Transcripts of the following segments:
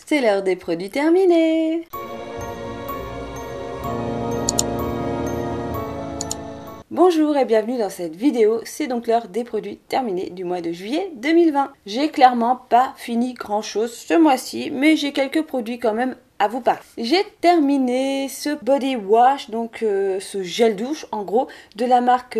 C'est l'heure des produits terminés. Bonjour et bienvenue dans cette vidéo, c'est donc l'heure des produits terminés du mois de juillet 2020. J'ai clairement pas fini grand chose ce mois-ci, mais j'ai quelques produits quand même à vous parler. J'ai terminé ce body wash, donc ce gel douche en gros, de la marque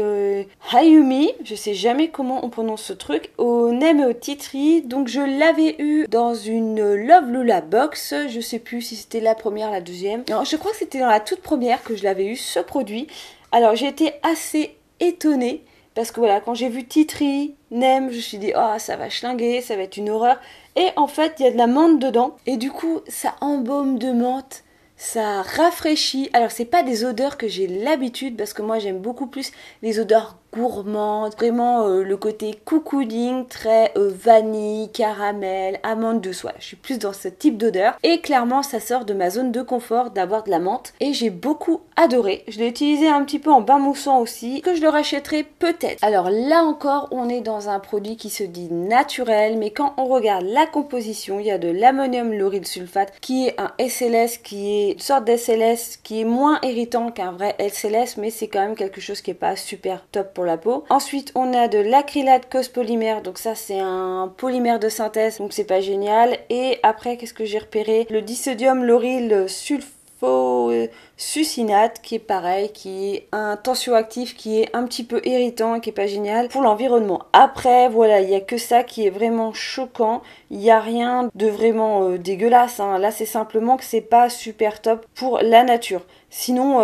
Hayumi. Je sais jamais comment on prononce ce truc, au neem et au tea tree. Donc je l'avais eu dans une Love Lula box, je sais plus si c'était la première, la deuxième. Non, je crois que c'était dans la toute première que je l'avais eu ce produit. Alors j'ai été assez étonnée parce que voilà, quand j'ai vu tea tree, neem, je me suis dit oh ça va schlinguer, ça va être une horreur. Et en fait il y a de la menthe dedans et du coup ça embaume de menthe, ça rafraîchit. Alors c'est pas des odeurs que j'ai l'habitude parce que moi j'aime beaucoup plus les odeurs gourmandes, vraiment le côté cocooning, très vanille, caramel, amande douce. Voilà, je suis plus dans ce type d'odeur et clairement ça sort de ma zone de confort d'avoir de la menthe et j'ai beaucoup adoré. Je l'ai utilisé un petit peu en bain moussant aussi, que je le rachèterai peut-être. Alors là encore on est dans un produit qui se dit naturel, mais quand on regarde la composition, il y a de l'ammonium lauryl sulfate qui est un SLS, qui est une sorte d'SLS qui est moins irritant qu'un vrai SLS, mais c'est quand même quelque chose qui est pas super top pour la peau. Ensuite on a de l'acrylate cospolymère, donc ça c'est un polymère de synthèse, donc c'est pas génial. Et après qu'est-ce que j'ai repéré, le disodium lauryl sulfosuccinate qui est pareil, qui est un tensioactif qui est un petit peu irritant et qui est pas génial pour l'environnement. Après voilà, il y a que ça qui est vraiment choquant, il n'y a rien de vraiment dégueulasse, hein. Là c'est simplement que c'est pas super top pour la nature. Sinon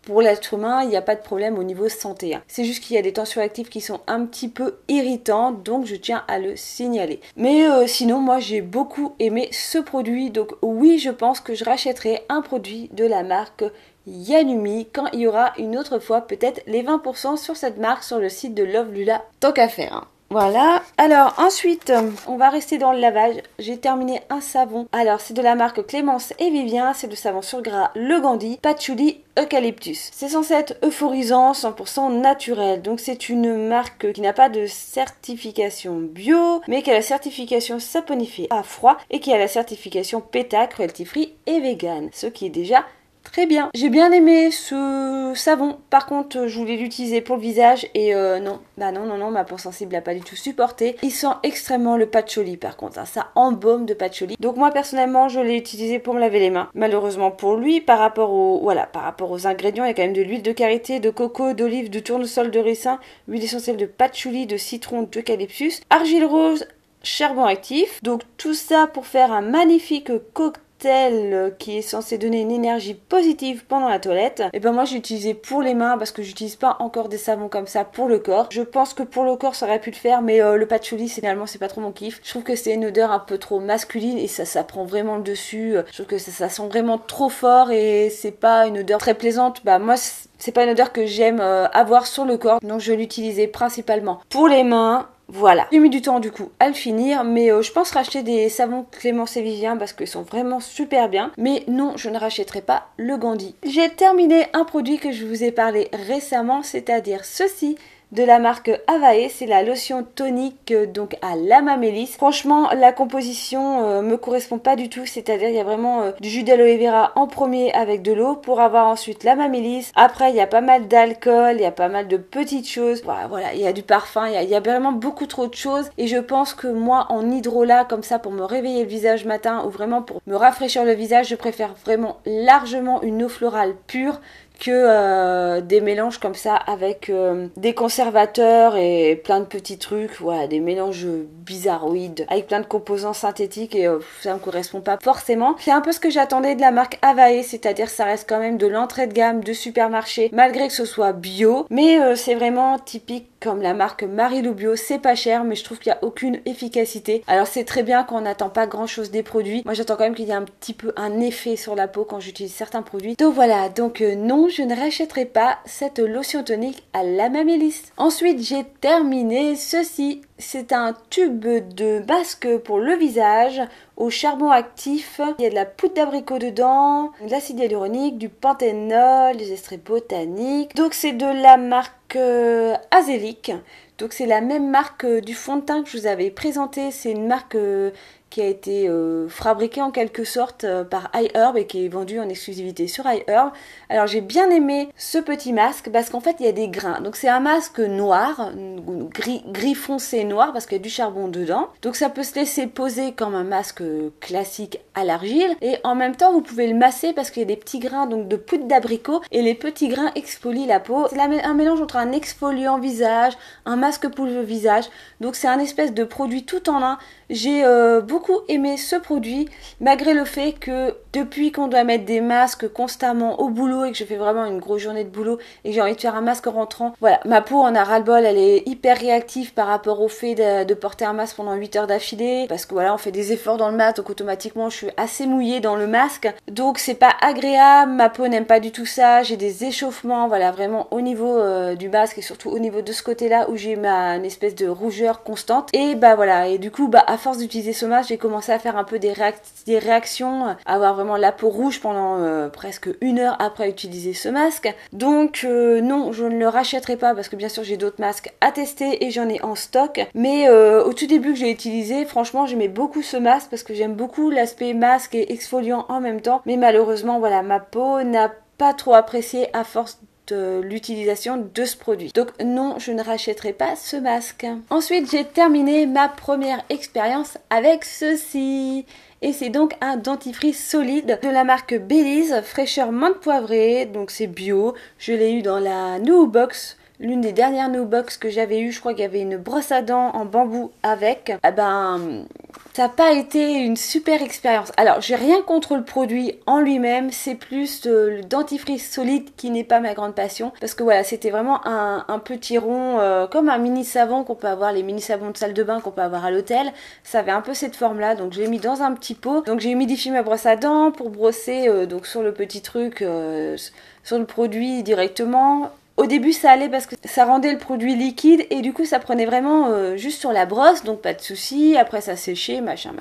pour l'être humain, il n'y a pas de problème au niveau santé. C'est juste qu'il y a des tensioactifs qui sont un petit peu irritants, donc je tiens à le signaler. Mais sinon, moi j'ai beaucoup aimé ce produit, donc oui, je pense que je rachèterai un produit de la marque Yanumi quand il y aura une autre fois peut-être les 20% sur cette marque sur le site de Love Lula. Tant qu'à faire, hein. Voilà, alors ensuite on va rester dans le lavage. J'ai terminé un savon, alors c'est de la marque Clémence et Vivien, c'est le savon sur gras Le Gandhi Patchouli Eucalyptus. C'est censé être euphorisant, 100% naturel, donc c'est une marque qui n'a pas de certification bio, mais qui a la certification saponifiée à froid et qui a la certification PETA, cruelty free et vegan, ce qui est déjà très bien. J'ai bien aimé ce savon. Par contre, je voulais l'utiliser pour le visage et non. Bah non, ma peau sensible n'a pas du tout supporté. Il sent extrêmement le patchouli par contre, hein. Ça embaume de patchouli. Donc moi personnellement, je l'ai utilisé pour me laver les mains. Malheureusement pour lui, par rapport aux ingrédients, il y a quand même de l'huile de karité, de coco, d'olive, de tournesol, de ricin, huile essentielle de patchouli, de citron, d'eucalyptus, argile rose, charbon actif. Donc tout ça pour faire un magnifique cocktail qui est censé donner une énergie positive pendant la toilette. Et ben moi j'ai utilisé pour les mains parce que j'utilise pas encore des savons comme ça pour le corps. Je pense que pour le corps ça aurait pu le faire, mais le patchouli finalement c'est pas trop mon kiff. Je trouve que c'est une odeur un peu trop masculine et ça prend vraiment le dessus. Je trouve que ça sent vraiment trop fort et c'est pas une odeur très plaisante. Bah moi c'est pas une odeur que j'aime avoir sur le corps, donc je l'utilisais principalement pour les mains. Voilà, j'ai mis du temps du coup à le finir, mais je pense racheter des savons Clémence et Vivien parce qu'ils sont vraiment super bien. Mais non, je ne rachèterai pas le Gandhi. J'ai terminé un produit que je vous ai parlé récemment, c'est-à-dire ceci de la marque Avae, c'est la lotion tonique donc à l'amamélis. Franchement la composition me correspond pas du tout, c'est-à-dire il y a vraiment du jus d'aloe vera en premier avec de l'eau pour avoir ensuite l'amamélis. Après il y a pas mal d'alcool, il y a pas mal de petites choses, voilà, il y a du parfum, il y a vraiment beaucoup trop de choses et je pense que moi en hydrolat comme ça pour me réveiller le visage matin ou vraiment pour me rafraîchir le visage, je préfère vraiment largement une eau florale pure que des mélanges comme ça avec des conservateurs et plein de petits trucs, voilà, des mélanges bizarroïdes avec plein de composants synthétiques et ça me correspond pas forcément. C'est un peu ce que j'attendais de la marque Avae, c'est-à-dire ça reste quand même de l'entrée de gamme de supermarché malgré que ce soit bio, mais c'est vraiment typique comme la marque Marilou Bio, c'est pas cher mais je trouve qu'il n'y a aucune efficacité. Alors c'est très bien qu'on n'attend pas grand chose des produits, moi j'attends quand même qu'il y ait un petit peu un effet sur la peau quand j'utilise certains produits. Donc voilà, donc non, je ne rachèterai pas cette lotion tonique à l'amamélis. Ensuite j'ai terminé ceci, c'est un tube de masque pour le visage au charbon actif. Il y a de la poudre d'abricot dedans, de l'acide hyaluronique, du panthénol, des extraits botaniques. Donc c'est de la marque Azélique. Donc c'est la même marque du fond de teint que je vous avais présenté. C'est une marque qui a été fabriqué en quelque sorte par iHerb et qui est vendu en exclusivité sur iHerb. Alors j'ai bien aimé ce petit masque parce qu'en fait il y a des grains. Donc c'est un masque noir, gris foncé noir parce qu'il y a du charbon dedans. Donc ça peut se laisser poser comme un masque classique à l'argile et en même temps vous pouvez le masser parce qu'il y a des petits grains donc de poudre d'abricot et les petits grains exfolient la peau. C'est un mélange entre un exfoliant visage, un masque pour le visage. Donc c'est un espèce de produit tout en un. J'ai beaucoup aimé ce produit, malgré le fait que depuis qu'on doit mettre des masques constamment au boulot et que je fais vraiment une grosse journée de boulot et que j'ai envie de faire un masque en rentrant, voilà, ma peau en a ras-le-bol, elle est hyper réactive par rapport au fait de porter un masque pendant 8 heures d'affilée, parce que voilà, on fait des efforts dans le mat, donc automatiquement je suis assez mouillée dans le masque, donc c'est pas agréable, ma peau n'aime pas du tout ça, j'ai des échauffements, voilà, vraiment au niveau du masque et surtout au niveau de ce côté-là où j'ai une espèce de rougeur constante, et bah voilà, et du coup, bah à force d'utiliser ce masque, j'ai commencé à faire un peu des réactions, à avoir vraiment la peau rouge pendant presque 1 heure après utiliser ce masque. Donc non, je ne le rachèterai pas parce que bien sûr j'ai d'autres masques à tester et j'en ai en stock. Mais au tout début que j'ai utilisé, franchement j'aimais beaucoup ce masque parce que j'aime beaucoup l'aspect masque et exfoliant en même temps. Mais malheureusement voilà, ma peau n'a pas trop apprécié à force de l'utilisation de ce produit. Donc non, je ne rachèterai pas ce masque. Ensuite, j'ai terminé ma première expérience avec ceci. Et c'est donc un dentifrice solide de la marque Belize, fraîcheur menthe poivrée, donc c'est bio. Je l'ai eu dans la New Box, l'une des dernières New Box que j'avais eu. Je crois qu'il y avait une brosse à dents en bambou avec. Eh ben, ça n'a pas été une super expérience. Alors, j'ai rien contre le produit en lui-même, c'est plus le dentifrice solide qui n'est pas ma grande passion. Parce que voilà, c'était vraiment un petit rond, comme un mini savon qu'on peut avoir, les mini savons de salle de bain qu'on peut avoir à l'hôtel. Ça avait un peu cette forme-là, donc je l'ai mis dans un petit pot. Donc j'ai humidifié ma brosse à dents pour brosser donc sur le petit truc, sur le produit directement. Au début ça allait parce que ça rendait le produit liquide et du coup ça prenait vraiment juste sur la brosse, donc pas de souci. Après ça séchait, machin.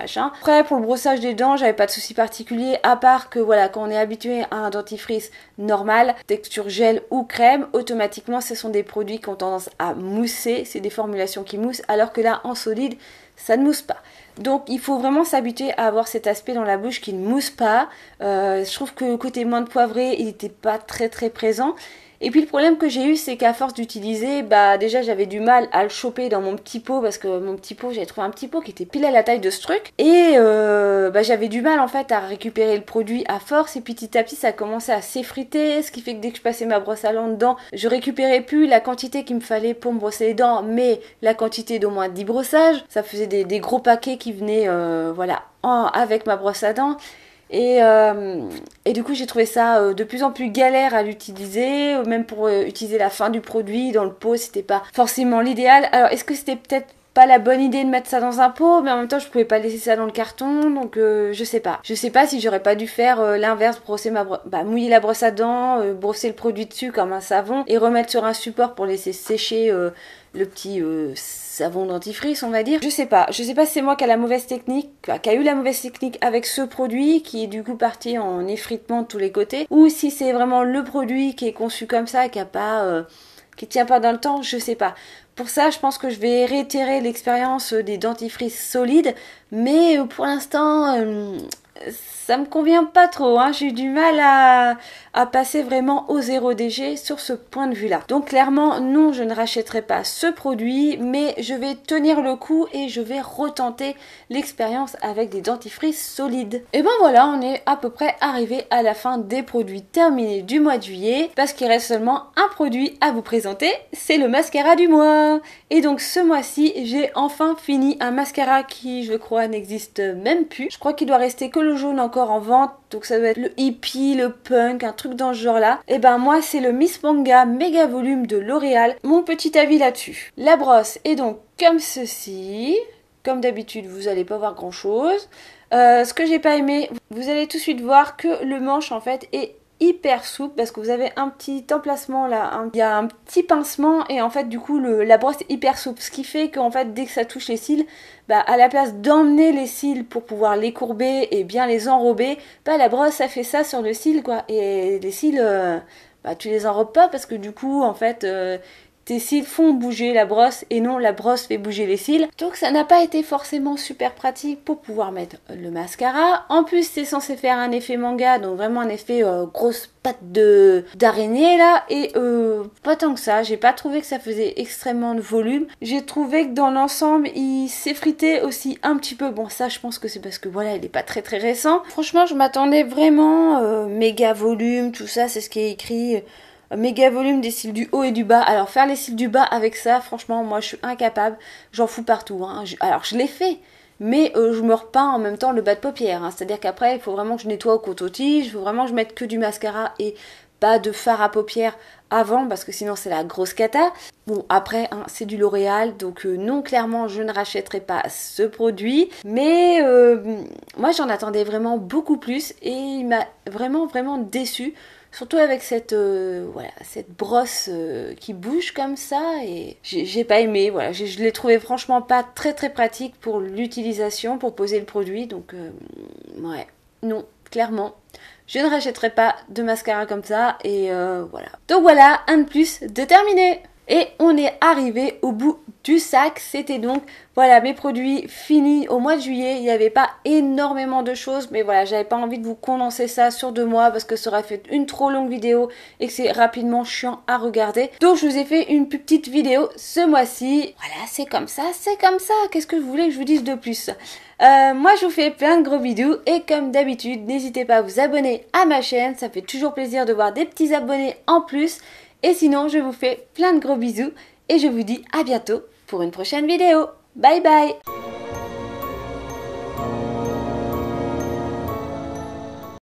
Après pour le brossage des dents, j'avais pas de souci particulier à part que voilà, quand on est habitué à un dentifrice normal, texture gel ou crème, automatiquement ce sont des produits qui ont tendance à mousser, c'est des formulations qui moussent, alors que là en solide ça ne mousse pas. Donc il faut vraiment s'habituer à avoir cet aspect dans la bouche qui ne mousse pas. Je trouve que côté menthe poivrée, il n'était pas très présent. Et puis le problème que j'ai eu, c'est qu'à force d'utiliser, bah déjà j'avais du mal à le choper dans mon petit pot parce que mon petit pot, j'avais trouvé un petit pot qui était pile à la taille de ce truc. Et bah, j'avais du mal en fait à récupérer le produit à force et petit à petit ça commençait à s'effriter, ce qui fait que dès que je passais ma brosse à dents dedans, je récupérais plus la quantité qu'il me fallait pour me brosser les dents, mais la quantité d'au moins 10 brossages. Ça faisait des gros paquets qui venaient voilà, avec ma brosse à dents. Et du coup j'ai trouvé ça de plus en plus galère à l'utiliser, même pour utiliser la fin du produit dans le pot, c'était pas forcément l'idéal. Alors est-ce que c'était peut-être pas la bonne idée de mettre ça dans un pot, mais en même temps je pouvais pas laisser ça dans le carton, donc je sais pas. Je sais pas si j'aurais pas dû faire l'inverse, brosser mouiller la brosse à dents, brosser le produit dessus comme un savon et remettre sur un support pour laisser sécher le petit savon dentifrice, on va dire. Je sais pas si c'est moi qui a la mauvaise technique, qui a eu la mauvaise technique avec ce produit, qui est du coup parti en effritement de tous les côtés, ou si c'est vraiment le produit qui est conçu comme ça, qui a pas, qui tient pas dans le temps, je sais pas. Pour ça, je pense que je vais réitérer l'expérience des dentifrices solides, mais pour l'instant, ça me convient pas trop, hein. J'ai eu du mal à passer vraiment au 0DG sur ce point de vue-là. Donc clairement, non, je ne rachèterai pas ce produit, mais je vais tenir le coup et je vais retenter l'expérience avec des dentifrices solides. Et ben voilà, on est à peu près arrivé à la fin des produits terminés du mois de juillet, parce qu'il reste seulement un produit à vous présenter, c'est le mascara du mois. Et donc ce mois-ci, j'ai enfin fini un mascara qui, je crois, n'existe même plus. Je crois qu'il doit rester que le jaune encore en vente, donc ça doit être le hippie, le punk, un truc dans ce genre là. Et ben moi c'est le Miss Manga Méga Volume de L'Oréal. Mon petit avis là-dessus. La brosse est donc comme ceci. Comme d'habitude vous allez pas voir grand chose. Ce que j'ai pas aimé, vous allez tout de suite voir que le manche en fait est hyper souple parce que vous avez un petit emplacement là, il y a un petit pincement et en fait du coup la brosse est hyper souple, ce qui fait qu'en fait dès que ça touche les cils, bah à la place d'emmener les cils pour pouvoir les courber et bien les enrober, bah la brosse ça fait ça sur le cil quoi, et les cils bah tu les enrobes pas parce que du coup en fait tes cils font bouger la brosse et non la brosse fait bouger les cils. Donc ça n'a pas été forcément super pratique pour pouvoir mettre le mascara. En plus c'est censé faire un effet manga, donc vraiment un effet grosse patte d'araignée là, et pas tant que ça. J'ai pas trouvé que ça faisait extrêmement de volume. J'ai trouvé que dans l'ensemble il s'effritait aussi un petit peu. Bon ça je pense que c'est parce que voilà il est pas très récent. Franchement je m'attendais vraiment méga volume, tout ça c'est ce qui est écrit. Méga volume des cils du haut et du bas. Alors faire les cils du bas avec ça, franchement moi je suis incapable. J'en fous partout. Hein. Alors je l'ai fait, mais je me repeins en même temps le bas de paupière. Hein. C'est-à-dire qu'après il faut vraiment que je nettoie au coton-tige. Il faut vraiment que je mette que du mascara et pas de fard à paupières avant, parce que sinon c'est la grosse cata. Bon après hein, c'est du L'Oréal, donc non clairement je ne rachèterai pas ce produit, mais moi j'en attendais vraiment beaucoup plus et il m'a vraiment déçue. Surtout avec cette voilà, cette brosse qui bouge comme ça, et j'ai pas aimé. Voilà, je l'ai trouvé franchement pas très pratique pour l'utilisation, pour poser le produit. Donc ouais, non, clairement. Je ne rachèterai pas de mascara comme ça et voilà. Donc voilà, un de plus de terminé. Et on est arrivé au bout du sac. C'était donc voilà mes produits finis au mois de juillet. Il n'y avait pas énormément de choses, mais voilà, j'avais pas envie de vous condenser ça sur 2 mois parce que ça aurait fait une trop longue vidéo et que c'est rapidement chiant à regarder. Donc je vous ai fait une plus petite vidéo ce mois-ci. Voilà, c'est comme ça, c'est comme ça. Qu'est-ce que vous voulez que je vous dise de plus? Moi je vous fais plein de gros bisous et comme d'habitude n'hésitez pas à vous abonner à ma chaîne, ça fait toujours plaisir de voir des petits abonnés en plus. Et sinon je vous fais plein de gros bisous et je vous dis à bientôt pour une prochaine vidéo. Bye bye.